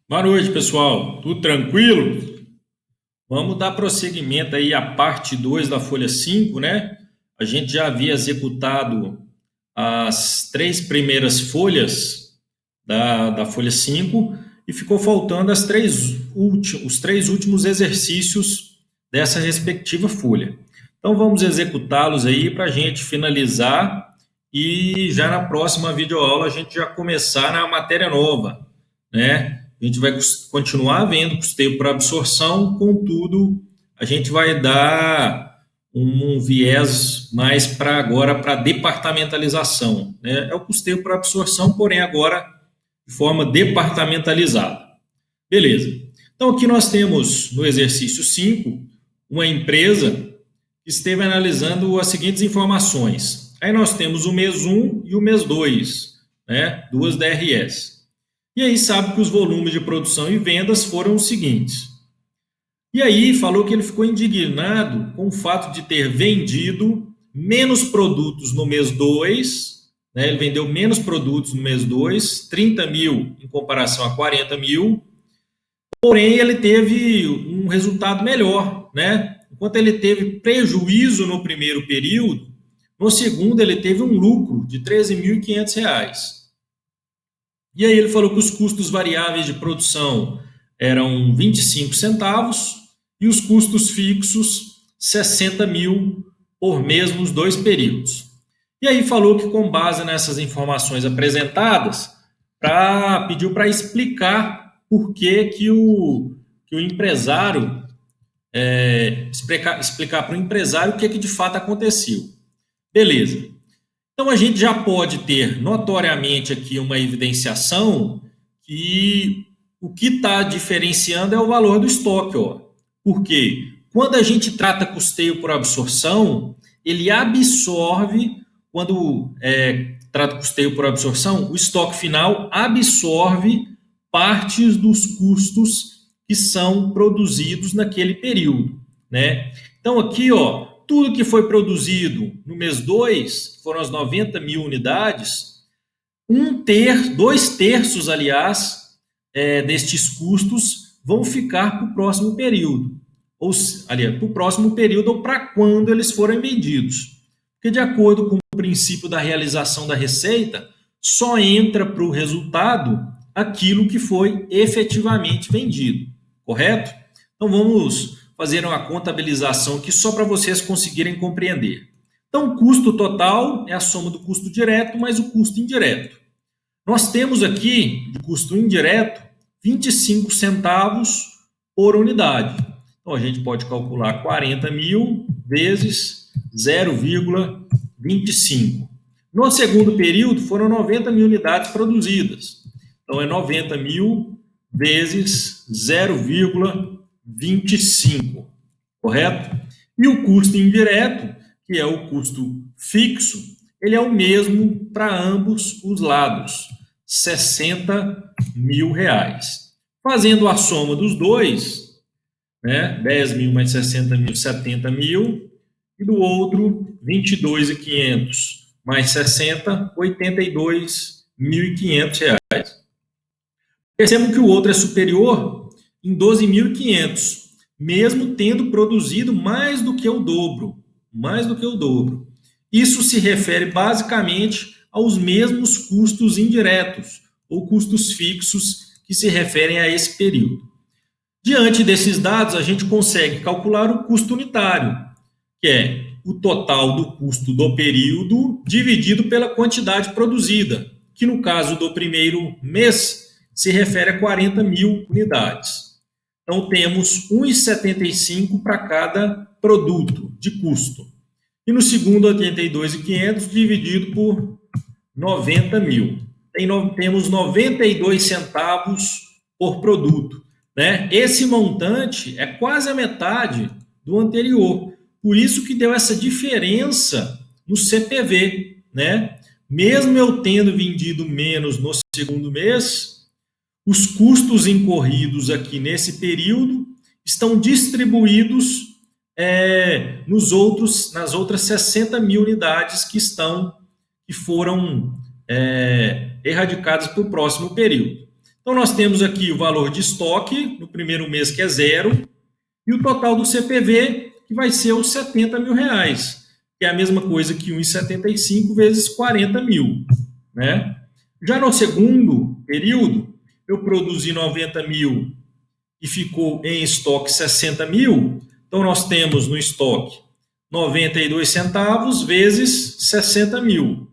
Boa noite, pessoal. Tudo tranquilo? Vamos dar prosseguimento aí à parte 2 da folha 5, né? A gente já havia executado as três primeiras folhas da folha 5 e ficou faltando os três últimos exercícios dessa respectiva folha. Então vamos executá-los aí para a gente finalizar e já na próxima videoaula a gente já começar na matéria nova, né? A gente vai continuar vendo custeio por absorção, contudo, a gente vai dar um viés mais para agora para departamentalização, né? É o custeio por absorção, porém agora de forma departamentalizada. Beleza. Então aqui nós temos no exercício 5 uma empresa que esteve analisando as seguintes informações. Aí nós temos o mês 1 e o mês 2, né? Duas DRS. E aí sabe que os volumes de produção e vendas foram os seguintes. E aí falou que ele ficou indignado com o fato de ter vendido menos produtos no mês 2, né? Ele vendeu menos produtos no mês 2, 30 mil em comparação a 40 mil, porém ele teve um resultado melhor, né? Enquanto ele teve prejuízo no primeiro período, no segundo ele teve um lucro de R$ 13.500. E aí ele falou que os custos variáveis de produção eram 25 centavos e os custos fixos 60 mil por mês nos dois períodos. E aí falou que com base nessas informações apresentadas, pediu para explicar por que o empresário, explicar para o empresário o que de fato aconteceu. Beleza. Então, a gente já pode ter notoriamente aqui uma evidenciação que o que está diferenciando é o valor do estoque. Ó. Porque quando a gente trata custeio por absorção, ele absorve, quando trata custeio por absorção, o estoque final absorve partes dos custos que são produzidos naquele período. Né? Então, aqui, ó, tudo que foi produzido no mês 2, que foram as 90 mil unidades, 2 terços, aliás, destes custos vão ficar para o próximo período. Ou, aliás, para o próximo período ou para quando eles forem vendidos. Porque, de acordo com o princípio da realização da receita, só entra para o resultado aquilo que foi efetivamente vendido. Correto? Então, vamos fazer uma contabilização aqui só para vocês conseguirem compreender. Então, o custo total é a soma do custo direto mais o custo indireto. Nós temos aqui, de custo indireto, 25 centavos por unidade. Então, a gente pode calcular 40 mil vezes 0,25. No segundo período, foram 90 mil unidades produzidas. Então, é 90 mil vezes 0,25, correto? E o custo indireto, que é o custo fixo, ele é o mesmo para ambos os lados, 60 mil reais. Fazendo a soma dos dois, né, 10 mil mais 60 mil, 70 mil, e do outro, 22.500 mais 60, 82.500 reais. Percebam que o outro é superior em 12.500, mesmo tendo produzido mais do que o dobro. Mais do que o dobro. Isso se refere basicamente aos mesmos custos indiretos, ou custos fixos, que se referem a esse período. Diante desses dados, a gente consegue calcular o custo unitário, que é o total do custo do período dividido pela quantidade produzida, que no caso do primeiro mês se refere a 40 mil unidades. Então, temos 1,75 para cada produto de custo. E no segundo, 82.500 dividido por 90 mil. Temos 92 centavos por produto. Né? Esse montante é quase a metade do anterior. Por isso que deu essa diferença no CPV. Né? Mesmo eu tendo vendido menos no segundo mês, os custos incorridos aqui nesse período estão distribuídos nas outras 60 mil unidades que foram erradicadas para o próximo período. Então, nós temos aqui o valor de estoque no primeiro mês, que é 0, e o total do CPV, que vai ser os R$70 mil, que é a mesma coisa que 1,75 vezes 40 mil. Né? Já no segundo período, eu produzi 90 mil e ficou em estoque 60 mil. Então, nós temos no estoque 92 centavos vezes 60 mil.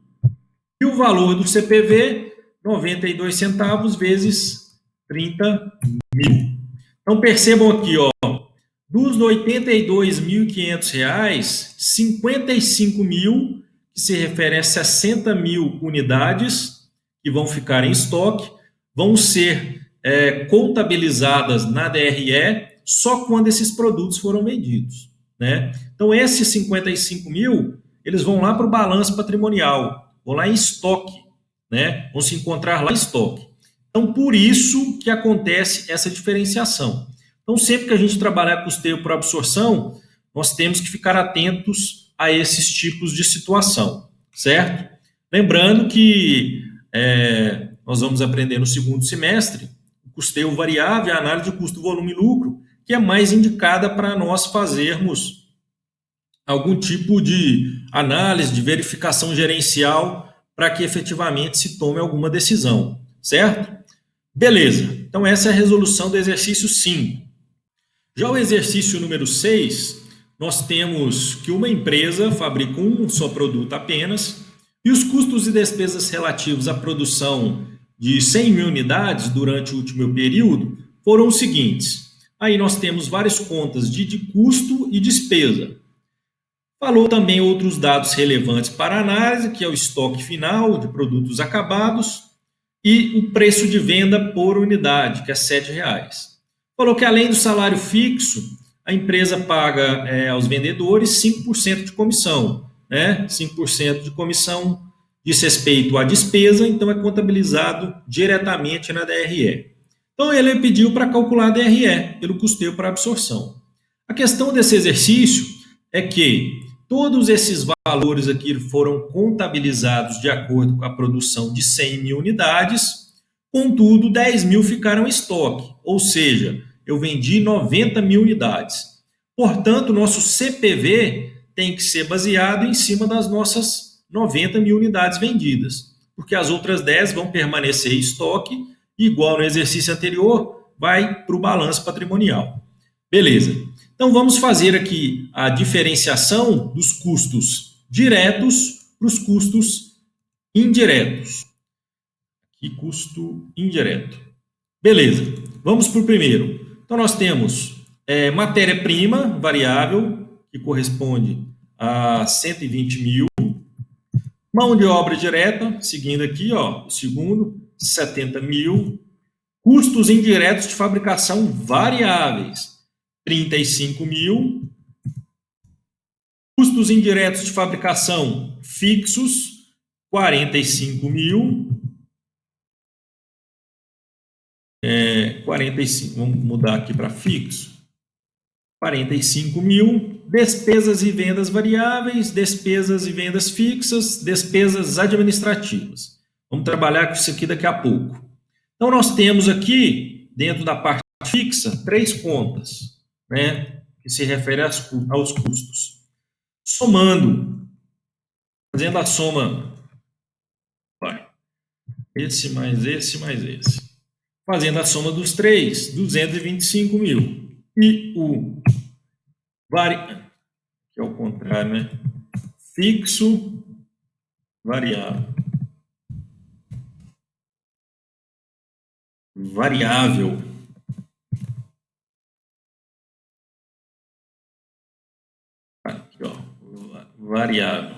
E o valor do CPV, 92 centavos vezes 30 mil. Então, percebam aqui, ó, dos R$ 82.500, 55 mil, que se refere a 60 mil unidades, que vão ficar em estoque, vão ser contabilizadas na DRE só quando esses produtos foram vendidos. Né? Então, esses 55 mil, eles vão lá para o balanço patrimonial, vão lá em estoque, né? Vão se encontrar lá em estoque. Então, por isso que acontece essa diferenciação. Então, sempre que a gente trabalhar custeio por absorção, nós temos que ficar atentos a esses tipos de situação, certo? Lembrando que nós vamos aprender no segundo semestre o custeio variável, a análise de custo, volume e lucro, que é mais indicada para nós fazermos algum tipo de análise, de verificação gerencial, para que efetivamente se tome alguma decisão, certo? Beleza, então essa é a resolução do exercício 5. Já o exercício número 6, nós temos que uma empresa fabrica um só produto apenas e os custos e despesas relativos à produção de 100 mil unidades durante o último período foram os seguintes. Aí nós temos várias contas de custo e despesa. Falou também outros dados relevantes para análise, que é o estoque final de produtos acabados e o preço de venda por unidade, que é R$ 7,00. Falou que além do salário fixo, a empresa paga aos vendedores 5% de comissão. Né? 5% de comissão diz respeito à despesa, então é contabilizado diretamente na DRE. Então ele pediu para calcular a DRE, pelo custeio para absorção. A questão desse exercício é que todos esses valores aqui foram contabilizados de acordo com a produção de 100 mil unidades, contudo, 10 mil ficaram em estoque, ou seja, eu vendi 90 mil unidades. Portanto, nosso CPV tem que ser baseado em cima das nossas 90 mil unidades vendidas, porque as outras 10 vão permanecer em estoque, igual no exercício anterior, vai para o balanço patrimonial. Beleza. Então, vamos fazer aqui a diferenciação dos custos diretos para os custos indiretos. Aqui, custo indireto. Beleza. Vamos para o primeiro. Então, nós temos matéria-prima variável, que corresponde a 120 mil. Mão de obra direta, seguindo aqui, ó, o segundo, 70 mil. Custos indiretos de fabricação variáveis, 35 mil. Custos indiretos de fabricação fixos, 45 mil. 45, vamos mudar aqui para fixo. 45 mil. Despesas e vendas variáveis, despesas e vendas fixas, despesas administrativas. Vamos trabalhar com isso aqui daqui a pouco. Então, nós temos aqui, dentro da parte fixa, 3 contas, né, que se refere aos custos. Somando, fazendo a soma, esse mais esse mais esse. Fazendo a soma dos 3, 225 mil. E o que é o contrário, né? Fixo, variável. Variável. Aqui, ó. Variável.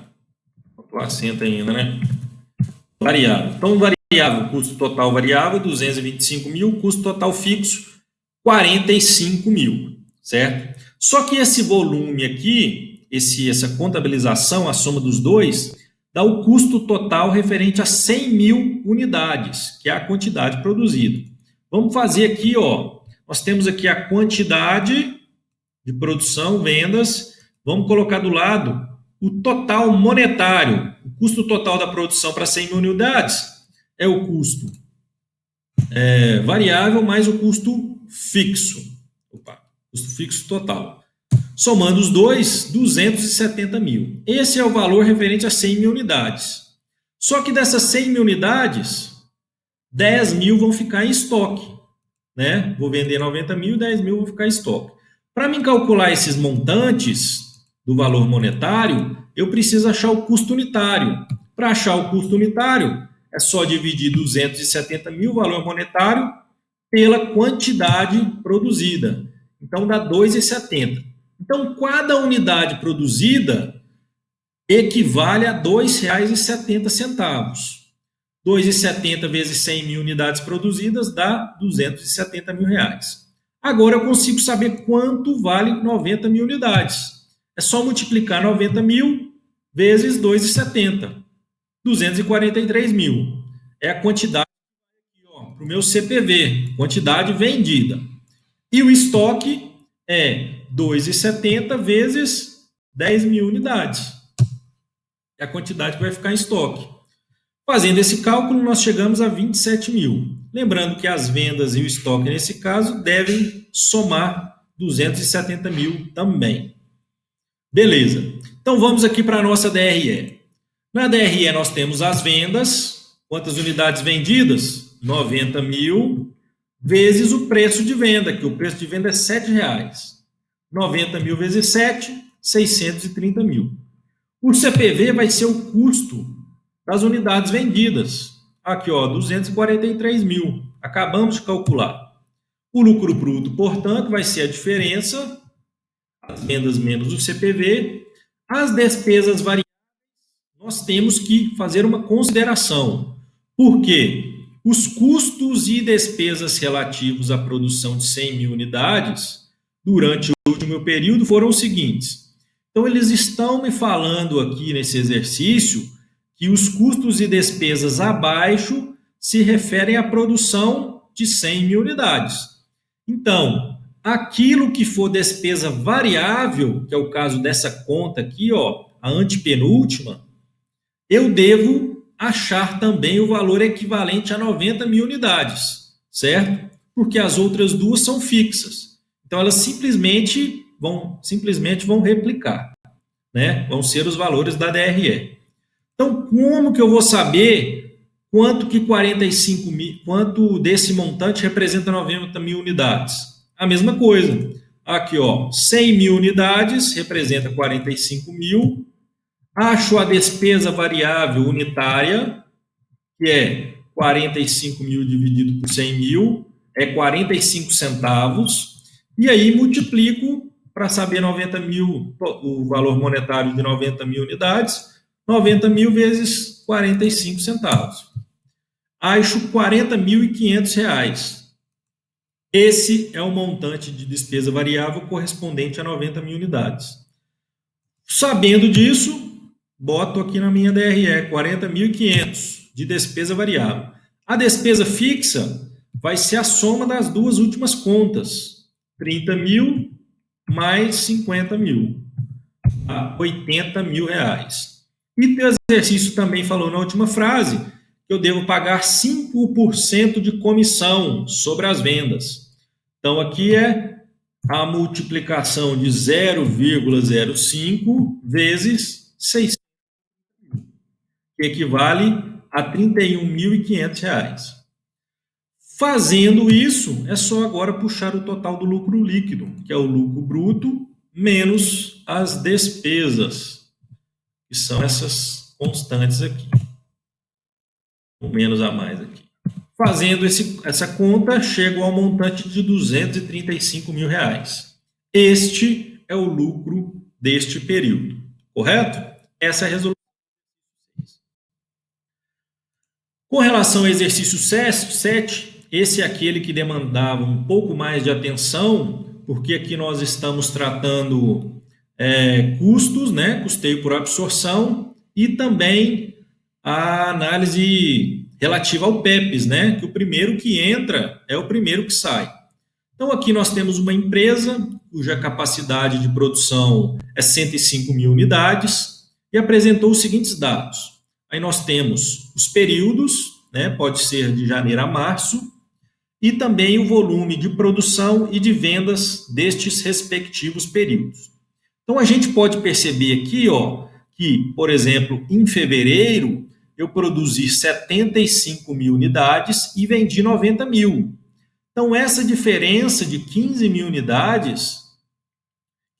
Faltou acento ainda, né? Variável. Então, variável, custo total variável, 225 mil, custo total fixo, 45 mil, certo? Só que esse volume aqui, essa contabilização, a soma dos dois, dá o custo total referente a 100 mil unidades, que é a quantidade produzida. Vamos fazer aqui, ó, nós temos aqui a quantidade de produção, vendas, vamos colocar do lado o total monetário. O custo total da produção para 100 mil unidades é o custo variável mais o custo fixo. Custo fixo total. Somando os dois, 270 mil. Esse é o valor referente a 100 mil unidades. Só que dessas 100 mil unidades, 10 mil vão ficar em estoque. Né? Vou vender 90 mil, 10 mil vão ficar em estoque. Para mim calcular esses montantes do valor monetário, eu preciso achar o custo unitário. Para achar o custo unitário, é só dividir 270 mil, valor monetário, pela quantidade produzida. Então, dá 2,70. Então, cada unidade produzida equivale a R$ 2,70. 2,70 vezes 100 mil unidades produzidas dá 270 mil reais. Agora eu consigo saber quanto vale 90 mil unidades. É só multiplicar 90 mil vezes 2,70. 243 mil. É a quantidade para o meu CPV, quantidade vendida. E o estoque é 2,70 vezes 10 mil unidades. É a quantidade que vai ficar em estoque. Fazendo esse cálculo, nós chegamos a 27 mil. Lembrando que as vendas e o estoque, nesse caso, devem somar 270 mil também. Beleza. Então, vamos aqui para a nossa DRE. Na DRE, nós temos as vendas. Quantas unidades vendidas? 90 mil vezes o preço de venda, que o preço de venda é R$ 7,00. 90 mil vezes 7, 630 mil. O CPV vai ser o custo das unidades vendidas. Aqui, ó, 243 mil. Acabamos de calcular. O lucro bruto, portanto, vai ser a diferença, as vendas menos o CPV. As despesas variáveis, nós temos que fazer uma consideração. Por quê? Os custos e despesas relativos à produção de 100 mil unidades durante o último período foram os seguintes. Então, eles estão me falando aqui nesse exercício que os custos e despesas abaixo se referem à produção de 100 mil unidades. Então, aquilo que for despesa variável, que é o caso dessa conta aqui, ó, a antepenúltima, eu devo achar também o valor equivalente a 90 mil unidades, certo? Porque as outras duas são fixas. Então, elas simplesmente vão replicar, né? Vão ser os valores da DRE. Então, como que eu vou saber quanto desse montante representa 90 mil unidades? A mesma coisa. Aqui, ó, 100 mil unidades representa 45 mil. Acho a despesa variável unitária, que é 45 mil dividido por 100 mil, é 45 centavos. E aí multiplico para saber 90 mil, o valor monetário de 90 mil unidades, 90 mil vezes 45 centavos. Acho R$ 40.500. Esse é o montante de despesa variável correspondente a 90 mil unidades. Sabendo disso, boto aqui na minha DRE 40.500 de despesa variável. A despesa fixa vai ser a soma das duas últimas contas. 30 mil mais 50 mil. Tá? 80 mil reais. E o exercício também falou na última frase que eu devo pagar 5% de comissão sobre as vendas. Então, aqui é a multiplicação de 0,05 vezes 600, que equivale a R$ 31.500. Fazendo isso, é só agora puxar o total do lucro líquido, que é o lucro bruto, menos as despesas, que são essas constantes aqui. Um menos a mais aqui. Fazendo essa conta, chego ao montante de R$ 235 mil. Este é o lucro deste período, correto? Essa é a resolução. Com relação ao exercício 7, esse é aquele que demandava um pouco mais de atenção, porque aqui nós estamos tratando custos, né? Custeio por absorção, e também a análise relativa ao PEPs, né? Que o primeiro que entra é o primeiro que sai. Então, aqui nós temos uma empresa cuja capacidade de produção é 105 mil unidades e apresentou os seguintes dados. Aí nós temos os períodos, né? Pode ser de janeiro a março, e também o volume de produção e de vendas destes respectivos períodos. Então, a gente pode perceber aqui, ó, que, por exemplo, em fevereiro, eu produzi 75 mil unidades e vendi 90 mil. Então, essa diferença de 15 mil unidades,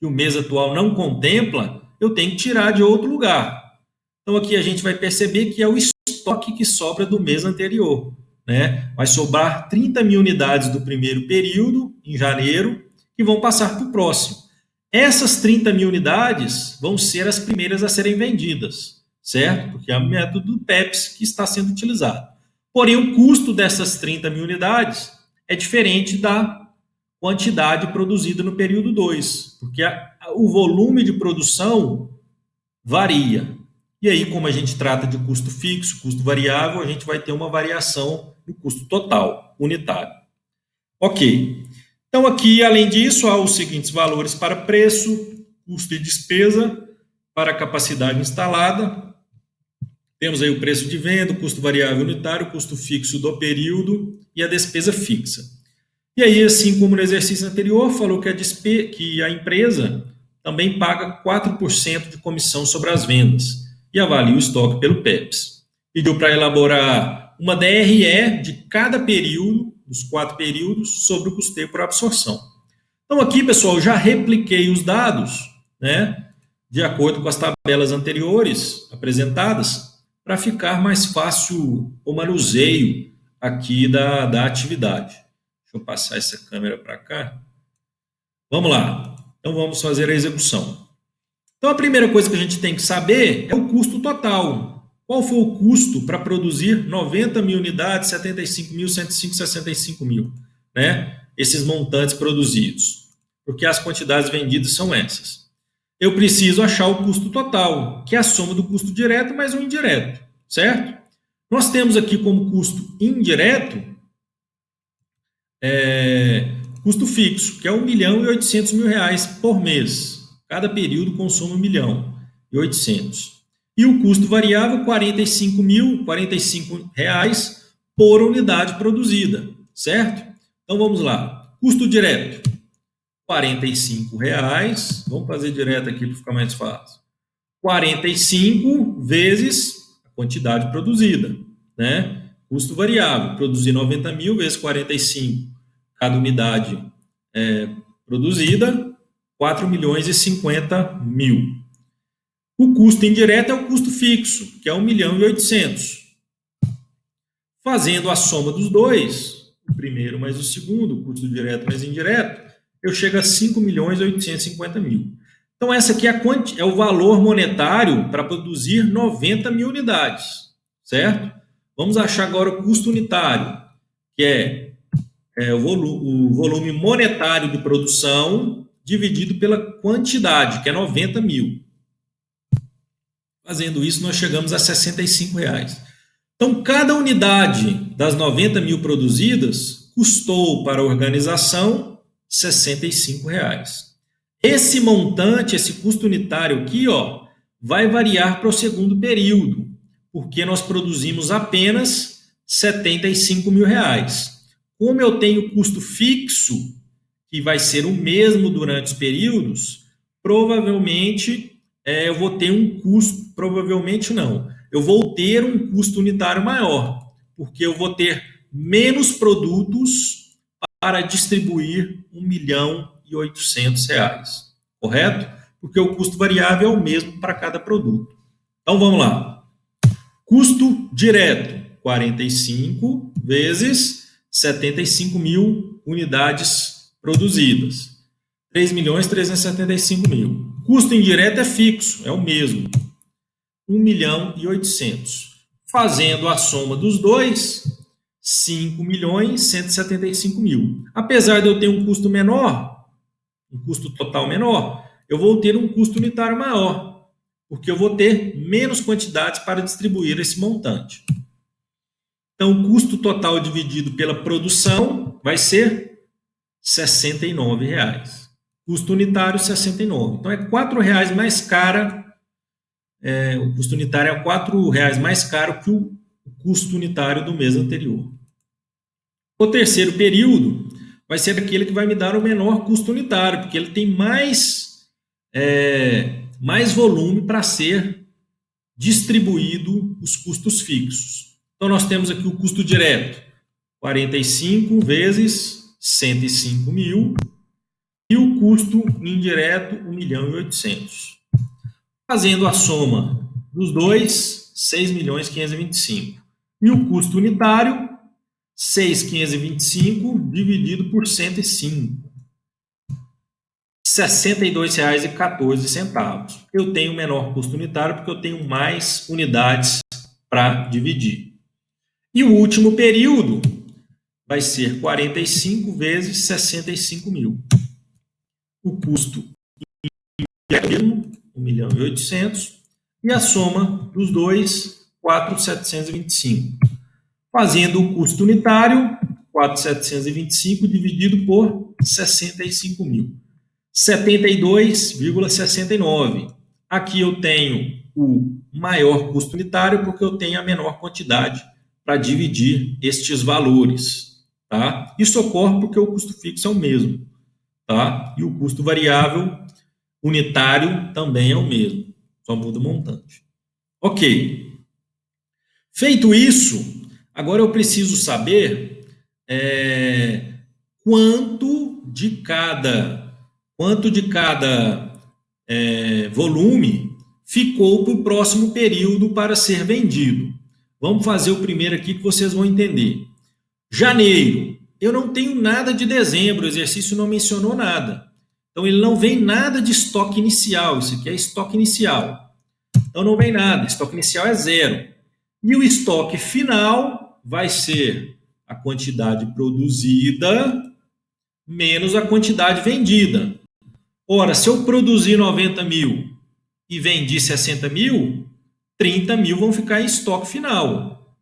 que o mês atual não contempla, eu tenho que tirar de outro lugar. Então, aqui a gente vai perceber que é o estoque que sobra do mês anterior, né? Vai sobrar 30 mil unidades do primeiro período, em janeiro, que vão passar para o próximo. Essas 30 mil unidades vão ser as primeiras a serem vendidas, certo? Porque é o método do PEPS que está sendo utilizado. Porém, o custo dessas 30 mil unidades é diferente da quantidade produzida no período 2, porque o volume de produção varia. E aí, como a gente trata de custo fixo, custo variável, a gente vai ter uma variação no custo total, unitário. Ok. Então, aqui, além disso, há os seguintes valores para preço, custo e despesa, para a capacidade instalada. Temos aí o preço de venda, o custo variável unitário, o custo fixo do período e a despesa fixa. E aí, assim como no exercício anterior, falou que a empresa também paga 4% de comissão sobre as vendas e avalia o estoque pelo PEPS. Pediu para elaborar uma DRE de cada período, dos 4 períodos, sobre o custeio por absorção. Então, aqui, pessoal, eu já repliquei os dados, né, de acordo com as tabelas anteriores apresentadas, para ficar mais fácil o manuseio aqui da atividade. Deixa eu passar essa câmera para cá. Vamos lá. Então, vamos fazer a execução. Então, a primeira coisa que a gente tem que saber é o custo total. Qual foi o custo para produzir 90 mil unidades, 75 mil, 105, 65 mil? Né? Esses montantes produzidos. Porque as quantidades vendidas são essas. Eu preciso achar o custo total, que é a soma do custo direto mais o indireto, certo? Nós temos aqui como custo indireto custo fixo, que é 1 milhão e 800 mil reais por mês. Cada período consome 1 milhão e 800. E o custo variável, 45 reais por unidade produzida, certo? Então, vamos lá. Custo direto, 45 reais. Vamos fazer direto aqui para ficar mais fácil. 45 vezes a quantidade produzida, né? Custo variável, produzir 90 mil vezes 45, cada unidade produzida, 4 milhões e 50 mil. O custo indireto é o custo fixo, que é 1 milhão e 800. Fazendo a soma dos dois, o primeiro mais o segundo, o custo direto mais indireto, eu chego a 5 milhões e 850 mil. Então, essa aqui é o valor monetário para produzir 90 mil unidades, certo? Vamos achar agora o custo unitário, que é o volume monetário de produção dividido pela quantidade, que é 90 mil. Fazendo isso, nós chegamos a 65 reais. Então, cada unidade das 90 mil produzidas custou para a organização 65 reais. Esse montante, esse custo unitário aqui, ó, vai variar para o segundo período, porque nós produzimos apenas 75 mil reais. Como eu tenho custo fixo, que vai ser o mesmo durante os períodos, provavelmente eu vou ter um custo, provavelmente não, eu vou ter um custo unitário maior, porque eu vou ter menos produtos para distribuir 1 milhão e 800 reais, correto? Porque o custo variável é o mesmo para cada produto. Então, vamos lá. Custo direto, 45 vezes 75 mil unidades produzidas. 3 milhões e 375 mil. Custo indireto é fixo, é o mesmo. 1 milhão e 800. Fazendo a soma dos dois, 5 milhões e 175 mil. Apesar de eu ter um custo menor, um custo total menor, eu vou ter um custo unitário maior, porque eu vou ter menos quantidades para distribuir esse montante. Então, o custo total dividido pela produção vai ser R$ 69 reais. Custo unitário, 69. Então, é R$ 4,00 mais cara. O custo unitário é R$ 4,00 mais caro que o custo unitário do mês anterior. O terceiro período vai ser aquele que vai me dar o menor custo unitário, porque ele tem mais volume para ser distribuído os custos fixos. Então, nós temos aqui o custo direto, 45 vezes 105 mil, e o custo indireto, 1.800.000. Fazendo a soma dos dois, 6.525.000. E o custo unitário, 6.525 dividido por 105. R$ 62,14. Eu tenho menor custo unitário porque eu tenho mais unidades para dividir. E o último período vai ser 45 vezes 65 mil. O custo é o mesmo, 1.800.000, e a soma dos dois, 4.725. Fazendo o custo unitário, 4.725 dividido por 65 mil. 72,69. Aqui eu tenho o maior custo unitário porque eu tenho a menor quantidade para dividir estes valores. Tá? Isso ocorre porque o custo fixo é o mesmo. Tá? E o custo variável unitário também é o mesmo. Só muda o montante. Ok. Feito isso, agora eu preciso saber quanto de cada volume ficou para o próximo período para ser vendido. Vamos fazer o primeiro aqui que vocês vão entender. Janeiro, eu não tenho nada de dezembro, o exercício não mencionou nada. Então, ele não vem nada de estoque inicial, isso aqui é estoque inicial. Então, não vem nada, estoque inicial é 0. E o estoque final vai ser a quantidade produzida menos a quantidade vendida. Ora, se eu produzir 90 mil e vendi 60 mil, 30 mil vão ficar em estoque final.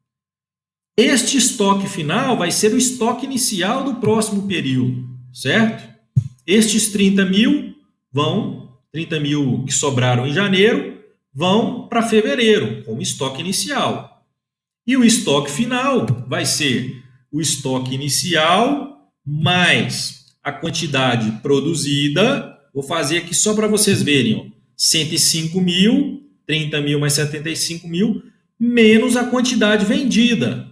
Este estoque final vai ser o estoque inicial do próximo período, certo? Estes 30 mil que sobraram em janeiro, vão para fevereiro, como estoque inicial. E o estoque final vai ser o estoque inicial mais a quantidade produzida. Vou fazer aqui só para vocês verem. Ó. 105 mil, 30 mil mais 75 mil, menos a quantidade vendida,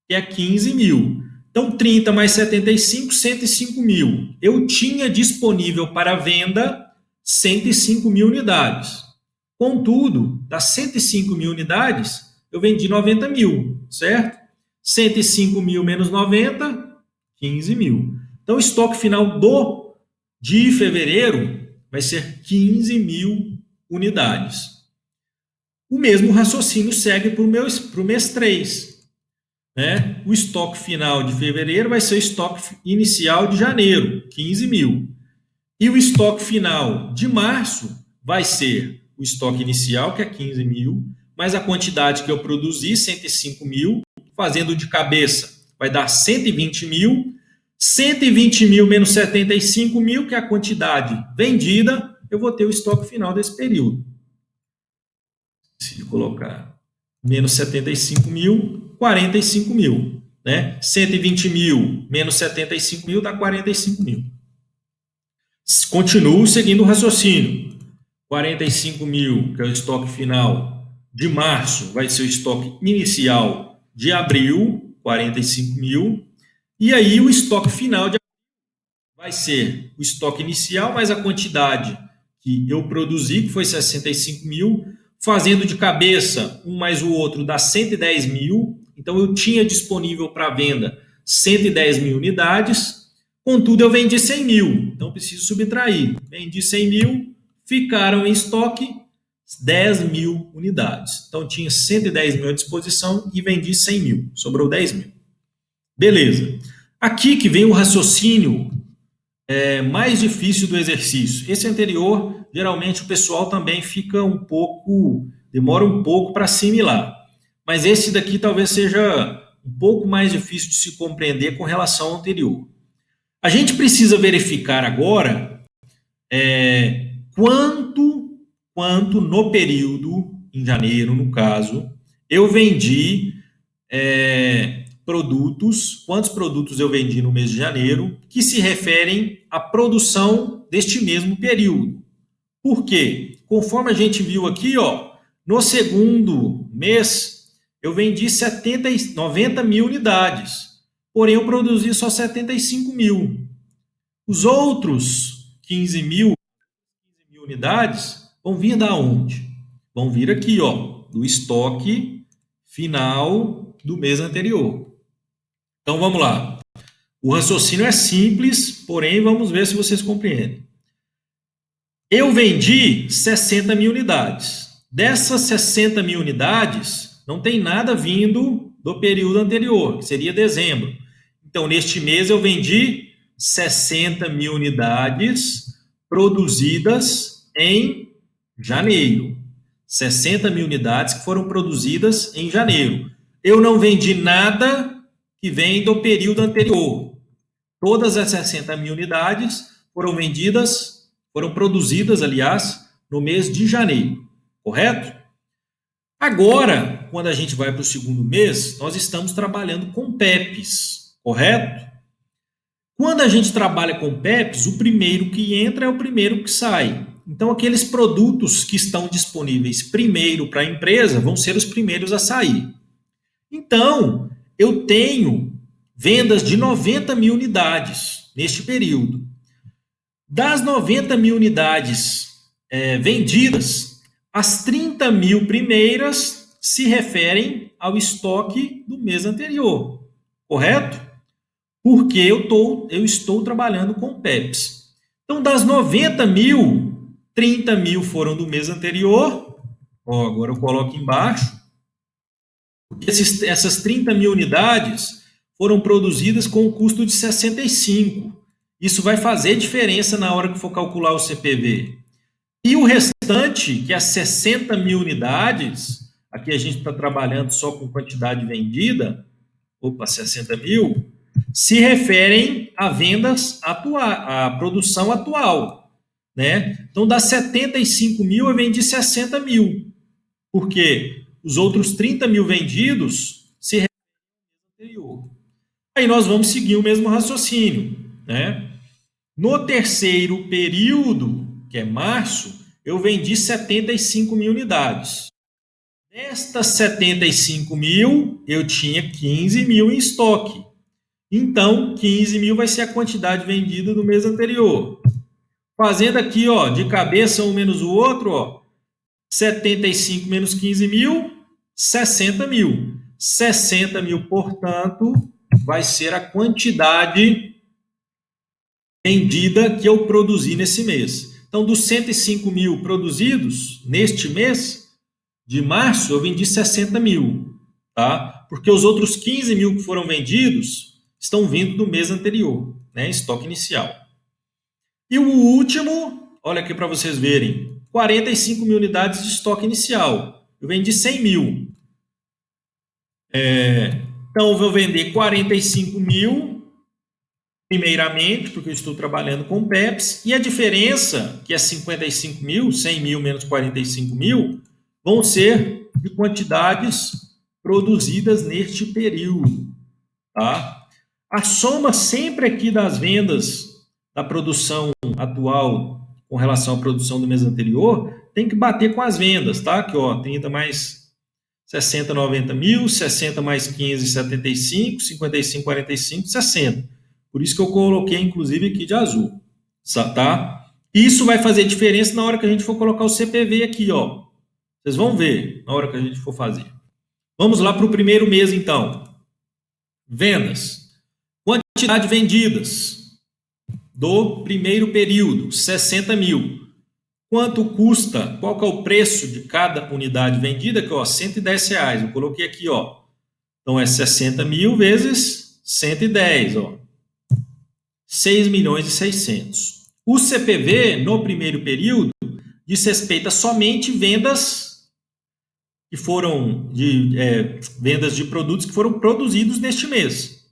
que é 15 mil. Então, 30 mais 75, 105 mil. Eu tinha disponível para venda 105 mil unidades. Contudo, das 105 mil unidades, eu vendi 90 mil, certo? 105 mil menos 90, 15 mil. Então, o estoque final de fevereiro vai ser 15 mil unidades. O mesmo raciocínio segue para o mês 3. Né? O estoque final de fevereiro vai ser o estoque inicial de janeiro, 15 mil. E o estoque final de março vai ser o estoque inicial, que é 15 mil, mais a quantidade que eu produzi, 105 mil, fazendo de cabeça, vai dar 120 mil. 120 mil menos 75 mil, que é a quantidade vendida, eu vou ter o estoque final desse período. Se colocar menos 75 mil, 45 mil. Né? 120 mil menos 75 mil dá 45 mil. Continuo seguindo o raciocínio. 45 mil, que é o estoque final de março, vai ser o estoque inicial de abril, 45 mil. E aí o estoque final de abril vai ser o estoque inicial mais a quantidade que eu produzi, que foi 65 mil, fazendo de cabeça um mais o outro dá 110 mil. Então eu tinha disponível para venda 110 mil unidades. Contudo, eu vendi 100 mil, então preciso subtrair. Vendi 100 mil, ficaram em estoque 10 mil unidades. Então, tinha 110 mil à disposição e vendi 100 mil, sobrou 10 mil. Beleza. Aqui que vem o raciocínio mais difícil do exercício. Esse anterior, geralmente o pessoal também fica demora um pouco para assimilar. Mas esse daqui talvez seja um pouco mais difícil de se compreender com relação ao anterior. A gente precisa verificar agora quanto no período, em janeiro, no caso, eu vendi produtos, quantos produtos eu vendi no mês de janeiro, que se referem à produção deste mesmo período. Por quê? Conforme a gente viu aqui, ó, no segundo mês, eu vendi 90 mil unidades, porém eu produzi só 75 mil. Os outros 15 mil unidades vão vir da onde? Vão vir aqui, ó, do estoque final do mês anterior. Então vamos lá. O raciocínio é simples, porém vamos ver se vocês compreendem. Eu vendi 60 mil unidades. Dessas 60 mil unidades, não tem nada vindo do período anterior, que seria dezembro. Então, neste mês, eu vendi 60 mil unidades produzidas em janeiro. 60 mil unidades que foram produzidas em janeiro. Eu não vendi nada que vem do período anterior. Todas as 60 mil unidades foram vendidas, foram produzidas, aliás, no mês de janeiro, correto? Agora, quando a gente vai para o segundo mês, nós estamos trabalhando com PEPs, correto? Quando a gente trabalha com PEPs, o primeiro que entra é o primeiro que sai. Então, aqueles produtos que estão disponíveis primeiro para a empresa vão ser os primeiros a sair. Então, eu tenho vendas de 90 mil unidades neste período. Das 90 mil unidades vendidas, as 30 mil primeiras se referem ao estoque do mês anterior, correto? Porque eu estou trabalhando com PEPs. Então, das 90 mil, 30 mil foram do mês anterior. Ó, agora eu coloco embaixo. Essas 30 mil unidades foram produzidas com um custo de 65. Isso vai fazer diferença na hora que for calcular o CPV. E o restante, que é as 60 mil unidades, aqui a gente está trabalhando só com quantidade vendida, 60 mil, se referem a vendas atuais, a produção atual, né? Então, das 75 mil, eu vendi 60 mil, porque os outros 30 mil vendidos se referem ao anterior. Aí nós vamos seguir o mesmo raciocínio, né? No terceiro período, que é março, eu vendi 75 mil unidades. Destas 75 mil, eu tinha 15 mil em estoque. Então, 15 mil vai ser a quantidade vendida do mês anterior. Fazendo aqui, ó, de cabeça um menos o outro, ó, 75 menos 15 mil, 60 mil. 60 mil, portanto, vai ser a quantidade vendida que eu produzi nesse mês. Então, dos 105 mil produzidos neste mês de março, eu vendi 60 mil, tá? Porque os outros 15 mil que foram vendidos estão vindo do mês anterior, né? Estoque inicial. E o último, olha aqui para vocês verem, 45 mil unidades de estoque inicial. Eu vendi 100 mil. Então, eu vou vender 45 mil, primeiramente, porque eu estou trabalhando com PEPs, e a diferença, que é 55 mil, 100 mil menos 45 mil, vão ser de quantidades produzidas neste período, tá? A soma sempre aqui das vendas da produção atual com relação à produção do mês anterior tem que bater com as vendas, tá? Aqui, ó, 30 mais 60, 90 mil, 60 mais 15, 75, 55, 45, 60. Por isso que eu coloquei, inclusive, aqui de azul, tá? Isso vai fazer diferença na hora que a gente for colocar o CPV aqui, ó. Vocês vão ver na hora que a gente for fazer. Vamos lá para o primeiro mês, então. Vendas. Quantidade vendidas do primeiro período, 60 mil. Quanto custa? Qual que é o preço de cada unidade vendida? Que, ó, R$110. Eu coloquei aqui, ó. Então, é 60 mil vezes 110, ó. 6 milhões e 600. O CPV, no primeiro período, diz respeito a somente vendas que foram vendas de produtos que foram produzidos neste mês.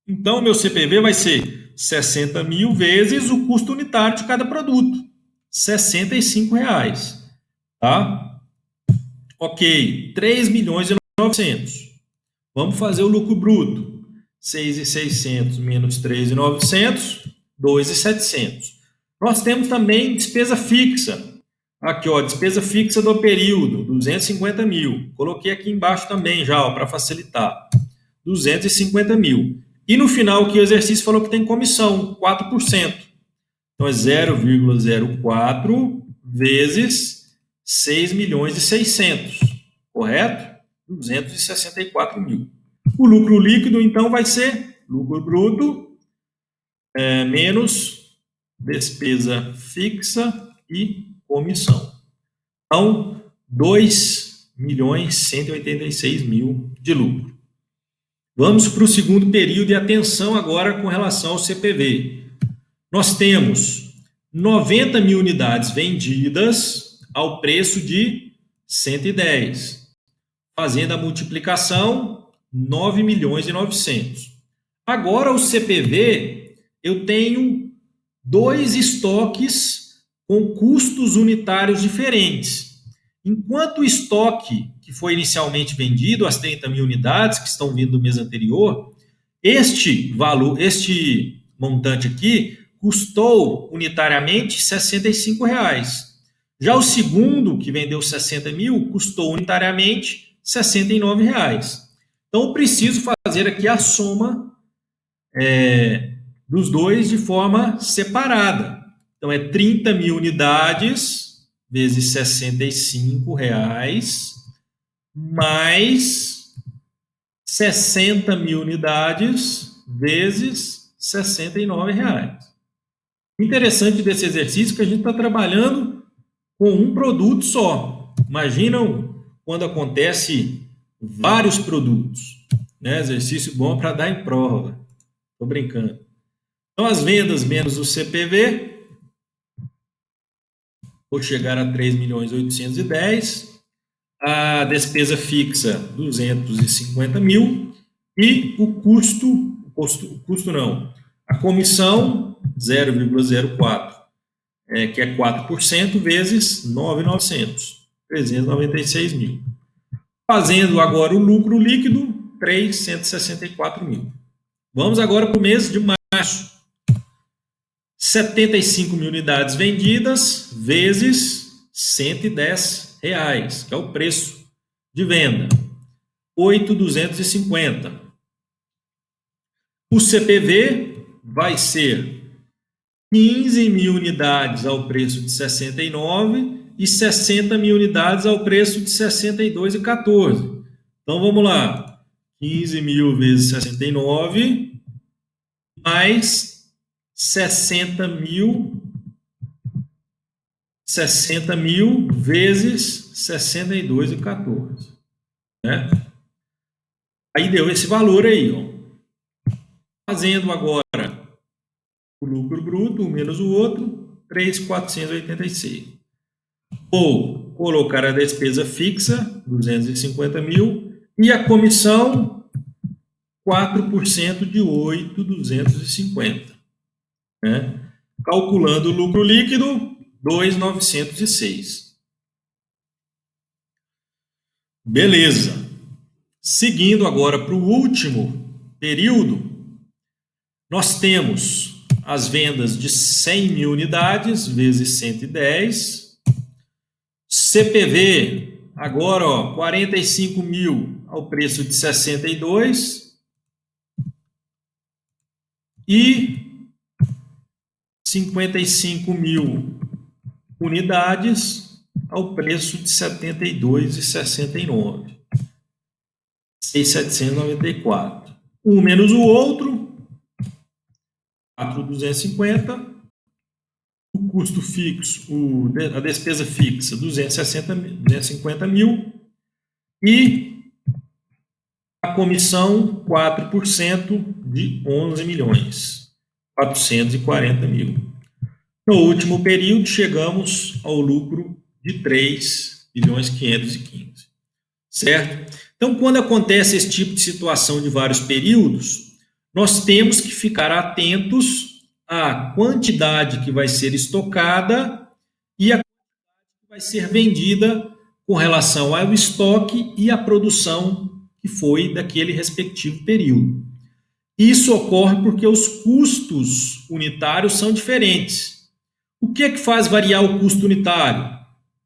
Então, meu CPV vai ser 60 mil vezes o custo unitário de cada produto, R$65. Tá? Ok, 3 milhões e 900. Vamos fazer o lucro bruto. 6.600 menos 3.900, 2.700. Nós temos também despesa fixa. Aqui, ó, despesa fixa do período, 250 mil. Coloquei aqui embaixo também já, para facilitar. 250 mil. E no final aqui o exercício falou que tem comissão, 4%. Então é 0,04 vezes 6.600.000, correto? 264 mil. O lucro líquido, então, vai ser lucro bruto menos despesa fixa e comissão. Então, 2.186.000 de lucro. Vamos para o segundo período e atenção agora com relação ao CPV. Nós temos 90 mil unidades vendidas ao preço de 110. Fazendo a multiplicação, 9.900.000. Agora, o CPV, eu tenho dois estoques com custos unitários diferentes. Enquanto o estoque que foi inicialmente vendido, as 30 mil unidades que estão vindo do mês anterior, este valor, este montante aqui, custou unitariamente R$ 65. Já o segundo, que vendeu 60 mil, custou unitariamente R$ 69. Então, eu preciso fazer aqui a soma dos dois de forma separada. Então, é 30 mil unidades vezes R$ 65 mais 60 mil unidades vezes R$ 69. Interessante desse exercício que a gente está trabalhando com um produto só. Imaginam quando acontece vários produtos, né? Exercício bom para dar em prova. Estou brincando. Então, as vendas menos o CPV, vou chegar a 3.810.000, a despesa fixa 250 mil e o custo não, a comissão 0,04, que é 4% vezes 9.900, 396 mil. Fazendo agora o lucro líquido, 364 mil. Vamos agora para o mês de março. 75 mil unidades vendidas vezes R$ 110, que é o preço de venda. 8.250. O CPV vai ser 15 mil unidades ao preço de 69 e 60 mil unidades ao preço de 62,14. Então, vamos lá. 15 mil vezes 69 mais 60 mil vezes 62,14. Né? Aí deu esse valor aí. Ó. Fazendo agora o lucro bruto, um menos o outro, 3.486. Vou colocar a despesa fixa, 250 mil, e a comissão, 4% de 8.250. Né? Calculando o lucro líquido, 2.906. Beleza. Seguindo agora para o último período, nós temos as vendas de 100 mil unidades vezes 110. CPV, agora, ó, 45 mil ao preço de 62. E 55 mil unidades ao preço de R$ 72,69. 6.794. Um menos o outro, 4.250. O custo fixo, a despesa fixa, 250 mil. E a comissão, 4% de 11.440.000. No último período, chegamos ao lucro de 3.515.000. Certo? Então, quando acontece esse tipo de situação de vários períodos, nós temos que ficar atentos à quantidade que vai ser estocada e a quantidade que vai ser vendida com relação ao estoque e à produção que foi daquele respectivo período. Isso ocorre porque os custos unitários são diferentes. O que é que faz variar o custo unitário?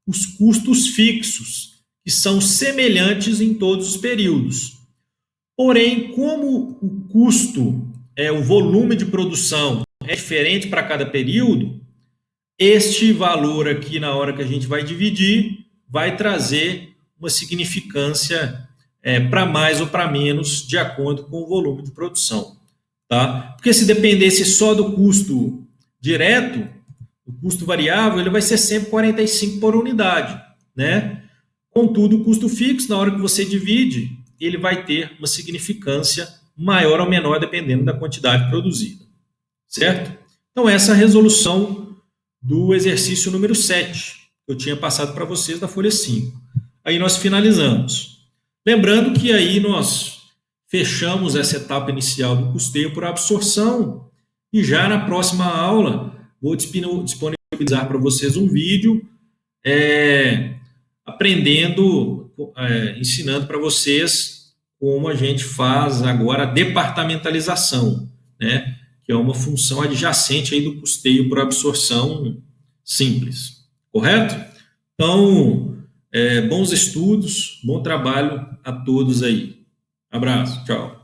Os custos fixos, que são semelhantes em todos os períodos. Porém, como o custo, o volume de produção é diferente para cada período, este valor aqui, na hora que a gente vai dividir, vai trazer uma significância para mais ou para menos, de acordo com o volume de produção. Tá? Porque se dependesse só do custo direto, o custo variável, ele vai ser sempre 45 por unidade. Né? Contudo, o custo fixo, na hora que você divide, ele vai ter uma significância maior ou menor, dependendo da quantidade produzida. Certo? Então, essa é a resolução do exercício número 7, que eu tinha passado para vocês da folha 5. Aí nós finalizamos. Lembrando que aí nós fechamos essa etapa inicial do custeio por absorção e já na próxima aula vou disponibilizar para vocês um vídeo ensinando para vocês como a gente faz agora a departamentalização, né? Que é uma função adjacente aí do custeio por absorção simples, correto? Então, bons estudos, bom trabalho a todos aí. Abraço, tchau.